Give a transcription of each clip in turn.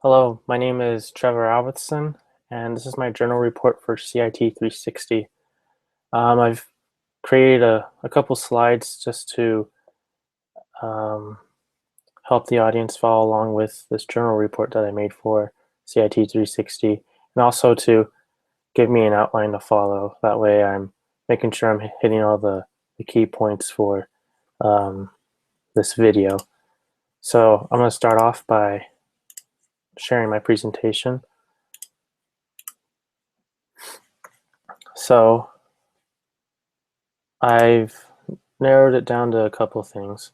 Hello, my name is Trevor Albertson, and this is my journal report for CIT 360. I've created a couple slides just to um, help the audience follow along with this journal report that I made for CIT 360, and also to give me an outline to follow. That way I'm making sure I'm hitting all the key points for um, this video. So I'm going to start off by sharing my presentation. So I've narrowed it down to a couple things.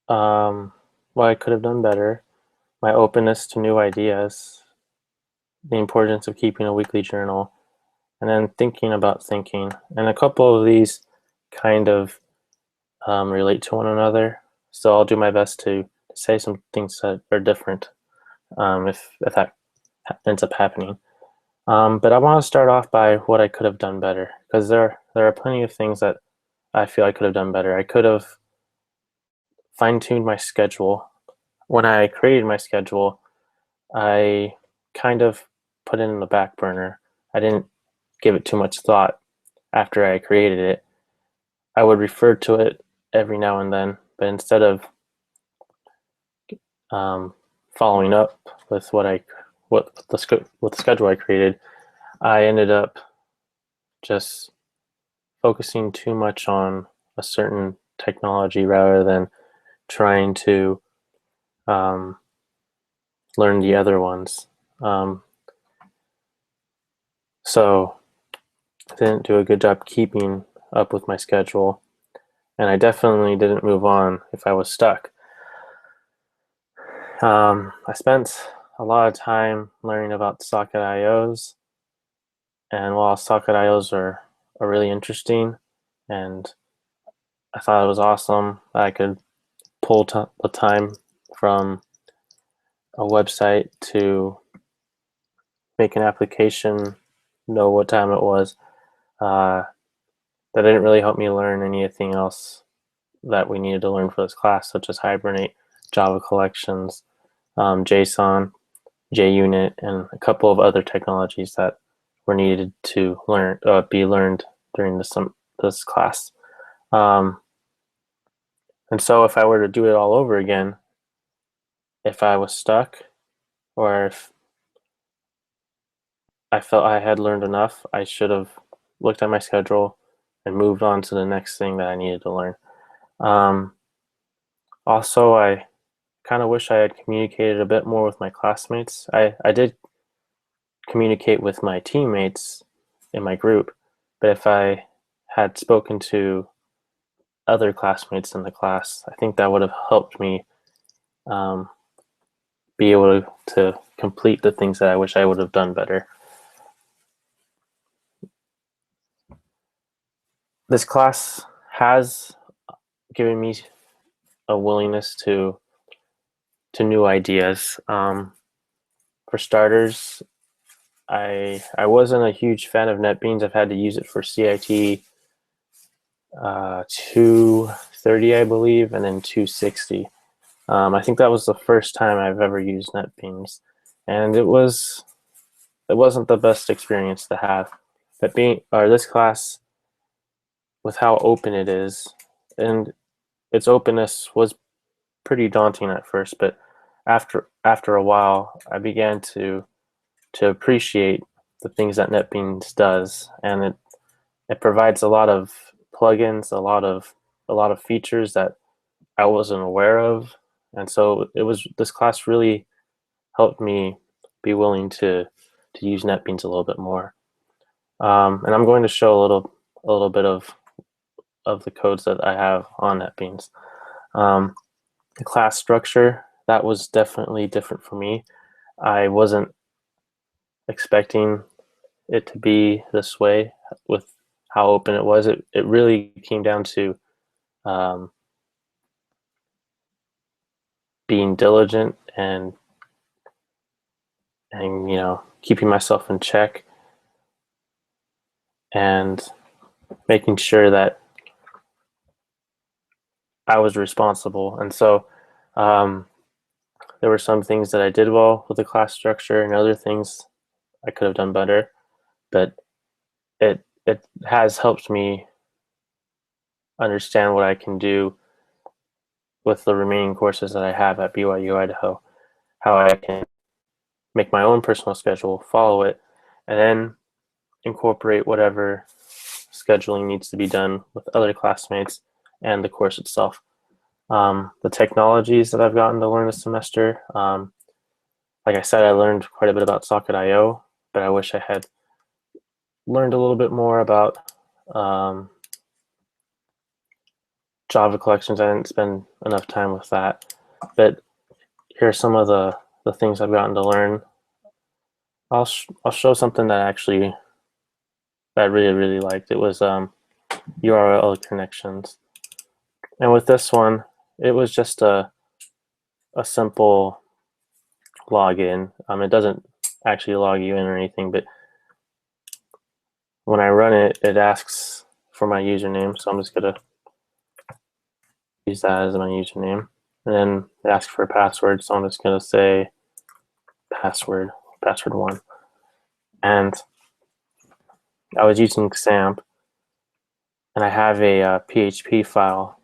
What I could have done better, my openness to new ideas, the importance of keeping a weekly journal, and then thinking about thinking. And a couple of these kind of relate to one another, so I'll do my best to say some things that are different if that ends up happening. But I want to start off by what I could have done better, because there are plenty of things that I feel I could have done better. I could have fine-tuned my schedule. When I created my schedule, I kind of put it in the back burner. I didn't give it too much thought after I created it. I would refer to it every now and then, but instead of following up with what the schedule I created, I ended up just focusing too much on a certain technology rather than trying to learn the other ones. So I didn't do a good job keeping up with my schedule, and I definitely didn't move on if I was stuck. I spent a lot of time learning about socket IOs, and while socket IOs are really interesting, and I thought it was awesome that I could pull the time from a website to make an application, know what time it was. That didn't really help me learn anything else that we needed to learn for this class, such as Hibernate, Java collections, JSON, JUnit, and a couple of other technologies that were needed to be learned during this class. And so if I were to do it all over again, if I was stuck, or if I felt I had learned enough, I should have looked at my schedule and moved on to the next thing that I needed to learn. Also, I kind of wish I had communicated a bit more with my classmates. I did communicate with my teammates in my group, but if I had spoken to other classmates in the class, I think that would have helped me be able to complete the things that I wish I would have done better. This class has given me a willingness to new ideas. For starters, I wasn't a huge fan of NetBeans. I've had to use it for CIT 230, I believe, and then 260. I think that was the first time I've ever used NetBeans, and it wasn't the best experience to have. But this class, with how open it is, and its openness was pretty daunting at first, but after a while, I began to appreciate the things that NetBeans does, and it provides a lot of plugins, a lot of features that I wasn't aware of, and so this class really helped me be willing to use NetBeans a little bit more. And I'm going to show a little bit of the codes that I have on NetBeans. The class structure, that was definitely different for me. I wasn't expecting it to be this way with how open it was. It really came down to being diligent and keeping myself in check and making sure that I was responsible. And so there were some things that I did well with the class structure and other things I could have done better, but it has helped me understand what I can do with the remaining courses that I have at BYU Idaho, how I can make my own personal schedule, follow it, and then incorporate whatever scheduling needs to be done with other classmates and the course itself. The technologies that I've gotten to learn this semester, like I said, I learned quite a bit about Socket.io, but I wish I had learned a little bit more about Java collections. I didn't spend enough time with that, but here are some of the things I've gotten to learn. I'll show something that I really liked. It was URL connections, and with this one, it was just a simple login. It doesn't actually log you in or anything, but when I run it, it asks for my username, so I'm just gonna use that as my username. And then it asks for a password, so I'm just gonna say password 1. And I was using XAMPP, and I have a PHP file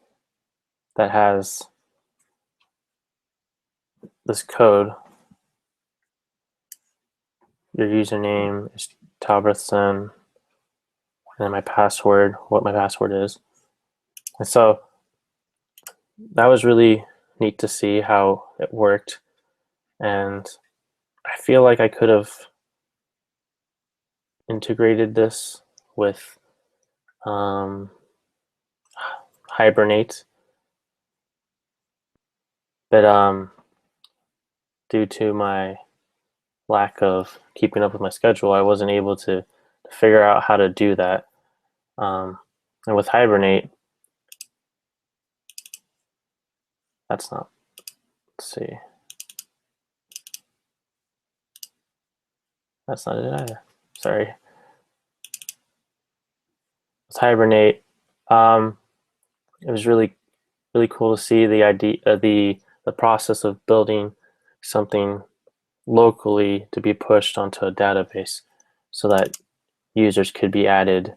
that has this code. Your username is Talbertson, and then my password, what my password is. And so that was really neat to see how it worked. And I feel like I could have integrated this with Hibernate, but due to my lack of keeping up with my schedule, I wasn't able to figure out how to do that. And with Hibernate, that's not, let's see, that's not it either. Sorry. With Hibernate, it was really cool to see the idea, the process of building something locally to be pushed onto a database, so that users could be added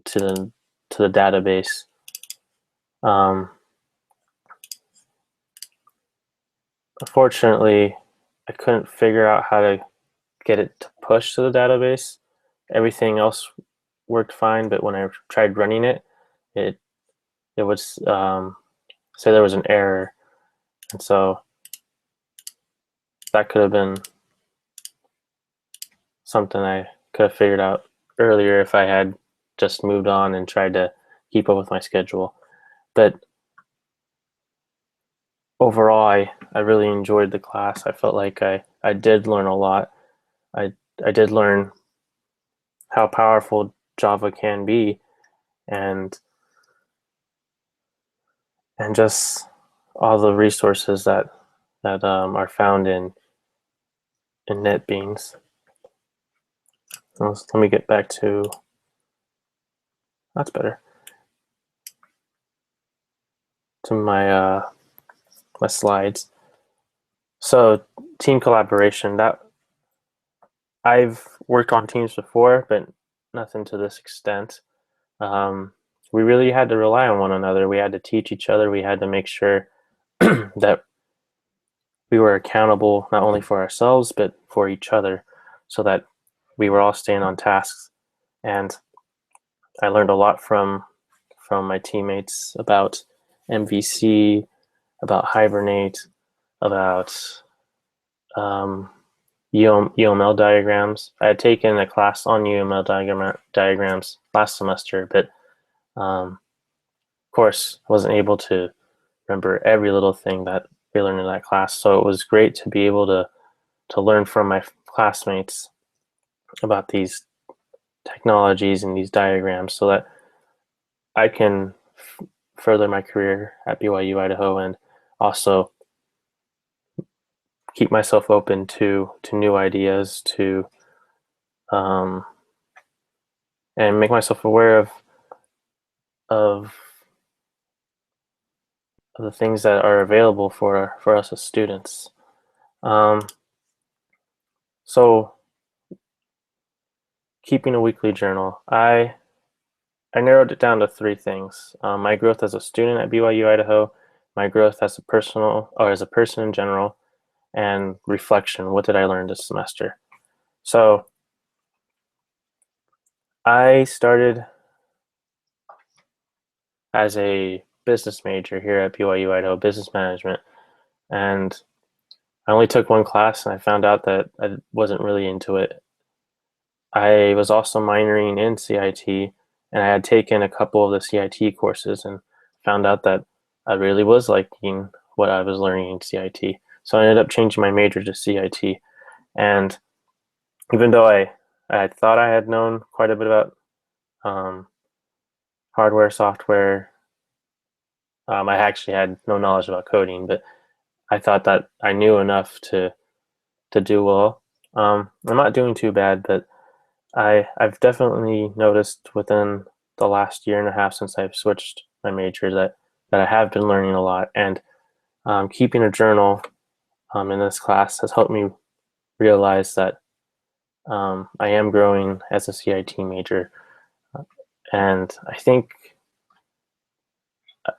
to the database. Unfortunately, I couldn't figure out how to get it to push to the database. Everything else worked fine, but when I tried running it, it would say there was an error, and so that could have been something I could have figured out earlier if I had just moved on and tried to keep up with my schedule. But overall, I really enjoyed the class. I felt like I did learn a lot. I did learn how powerful Java can be, and just all the resources that are found in NetBeans. Let me get back to, that's better, to my my slides. So team collaboration, that I've worked on teams before, but nothing to this extent. We really had to rely on one another. We had to teach each other. We had to make sure that we were accountable not only for ourselves, but for each other, so that we were all staying on tasks. And I learned a lot from my teammates about MVC, about Hibernate, about UML diagrams. I had taken a class on UML diagrams last semester, but of course I wasn't able to remember every little thing that we learned in that class. So it was great to be able to learn from my classmates about these technologies and these diagrams, so that I can further my career at BYU Idaho, and also keep myself open to new ideas, to and make myself aware of the things that are available for us as students. Um, so keeping a weekly journal, I narrowed it down to three things: my growth as a student at BYU Idaho, my growth as a personal or as a person in general, and reflection. What did I learn this semester? So I started as a business major here at BYU Idaho, business management, and I only took one class, and I found out that I wasn't really into it. I was also minoring in CIT, and I had taken a couple of the CIT courses and found out that I really was liking what I was learning in CIT. So I ended up changing my major to CIT. And even though I thought I had known quite a bit about um, hardware, software, I actually had no knowledge about coding, but I thought that I knew enough to do well. I'm not doing too bad, but I've definitely noticed within the last year and a half since I've switched my major that I have been learning a lot, and keeping a journal in this class has helped me realize that I am growing as a CIT major, and I think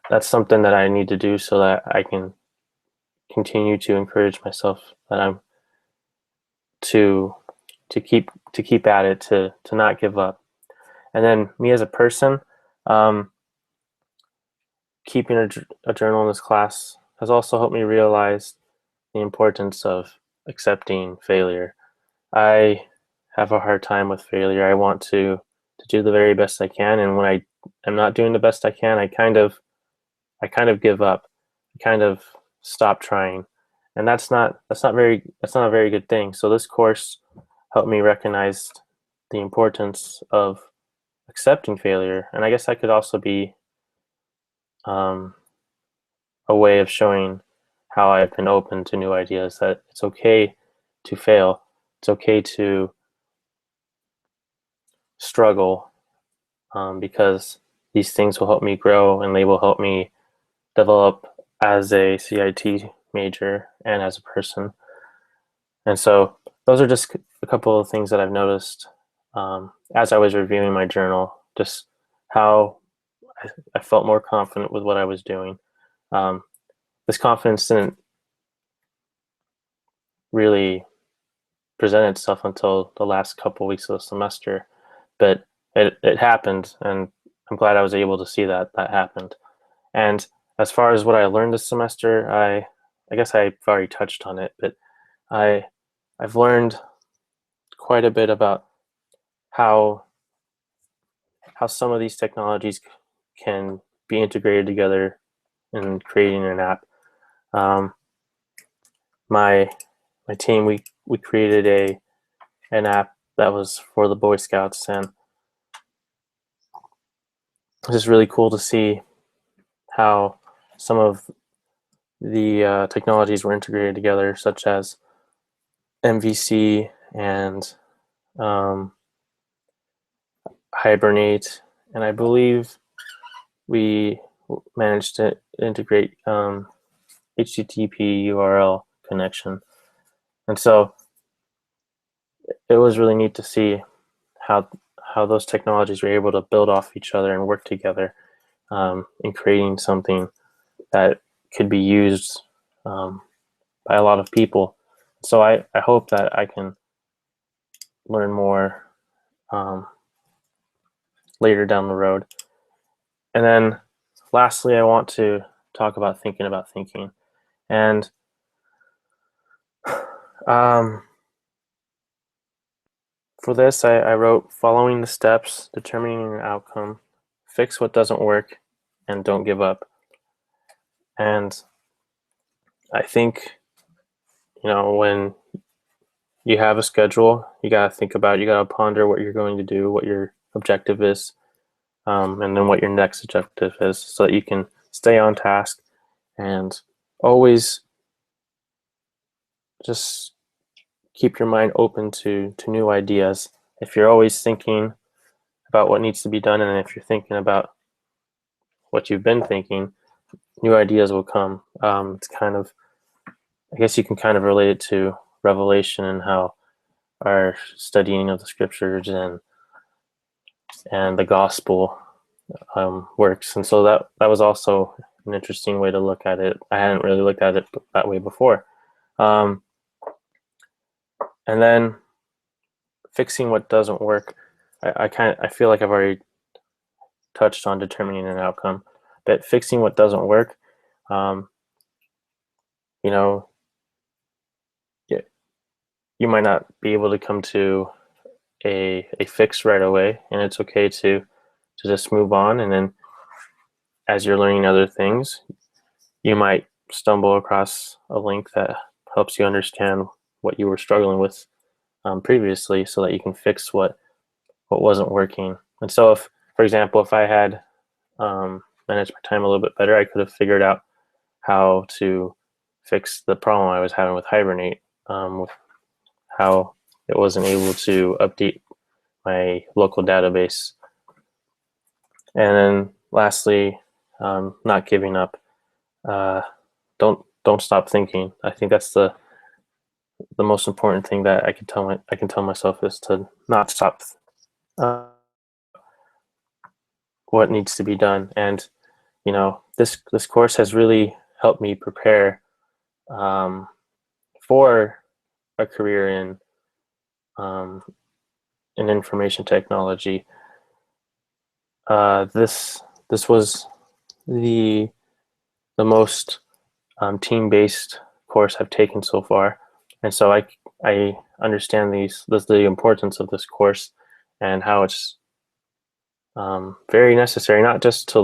that's something that I need to do so that I can continue to encourage myself that I'm to to keep at it, to not give up. And then me as a person, um, keeping a journal in this class has also helped me realize the importance of accepting failure. I have a hard time with failure. I want to do the very best I can, and when I am not doing the best I can, I kind of give up. I kind of stop trying, and that's not a very good thing. So this course helped me recognize the importance of accepting failure, and I guess that could also be um, a way of showing how I've been open to new ideas, that it's okay to fail. It's okay to struggle, because these things will help me grow and they will help me develop as a CIT major and as a person. And so those are just a couple of things that I've noticed as I was reviewing my journal, just how I felt more confident with what I was doing. Um, this confidence didn't really present itself until the last couple weeks of the semester, but it happened, and I'm glad I was able to see that happened. And as far as what I learned this semester, I guess I've already touched on it, but I I've learned quite a bit about how some of these technologies can be integrated together in creating an app. Um, my my team, we created an app that was for the Boy Scouts, and it's just really cool to see how some of the technologies were integrated together, such as MVC and um, Hibernate, and I believe we managed to integrate HTTP URL connection. And so it was really neat to see how those technologies were able to build off each other and work together in creating something that could be used by a lot of people. So I hope that I can learn more um, later down the road. And then lastly, I want to talk about thinking. And um, for this, I wrote following the steps, determining an outcome, fix what doesn't work, and don't give up. And I think, when you have a schedule, you got to think about, you got to ponder what you're going to do, what your objective is, and then what your next objective is, so that you can stay on task and always just keep your mind open to new ideas. If you're always thinking about what needs to be done, and if you're thinking about what you've been thinking, new ideas will come. It's kind of, I guess you can kind of relate it to Revelation and how our studying of the scriptures and the gospel works. And so that was also an interesting way to look at it. I hadn't really looked at it that way before. Um, and then fixing what doesn't work. I feel like I've already touched on determining an outcome, but fixing what doesn't work, um, you know, you might not be able to come to a fix right away, and it's okay to just move on. And then as you're learning other things, you might stumble across a link that helps you understand what you were struggling with previously, so that you can fix what wasn't working. And so, if, for example, if I had managed my time a little bit better, I could have figured out how to fix the problem I was having with Hibernate, with how it wasn't able to update my local database. And then lastly, not giving up. Don't stop thinking. I think that's the most important thing that I can tell myself, is to not stop uh, what needs to be done. And this course has really helped me prepare for a career um, in information technology. This was the most team-based course I've taken so far, and so I understand the importance of this course, and how it's very necessary, not just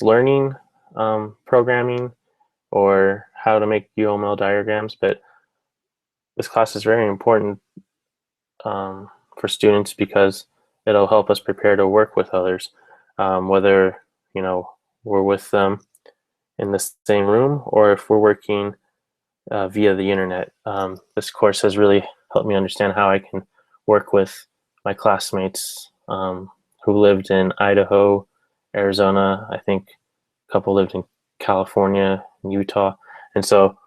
learning programming or how to make UML diagrams, but this class is very important for students, because it'll help us prepare to work with others, whether we're with them in the same room or if we're working via the internet. This course has really helped me understand how I can work with my classmates who lived in Idaho, Arizona. I think a couple lived in California and Utah. And so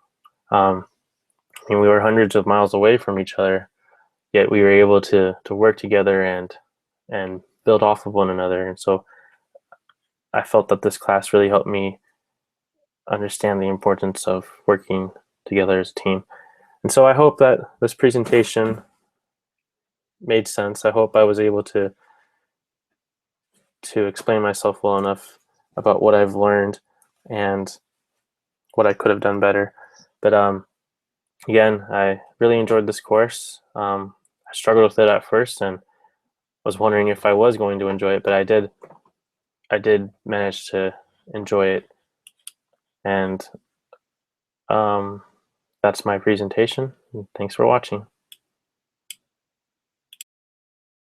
we were hundreds of miles away from each other, yet we were able to work together and build off of one another. And so I felt that this class really helped me understand the importance of working together as a team. And so I hope that this presentation made sense. I hope I was able to explain myself well enough about what I've learned and what I could have done better. But again, I really enjoyed this course. I struggled with it at first and was wondering if I was going to enjoy it, but I did manage to enjoy it. And that's my presentation. Thanks for watching.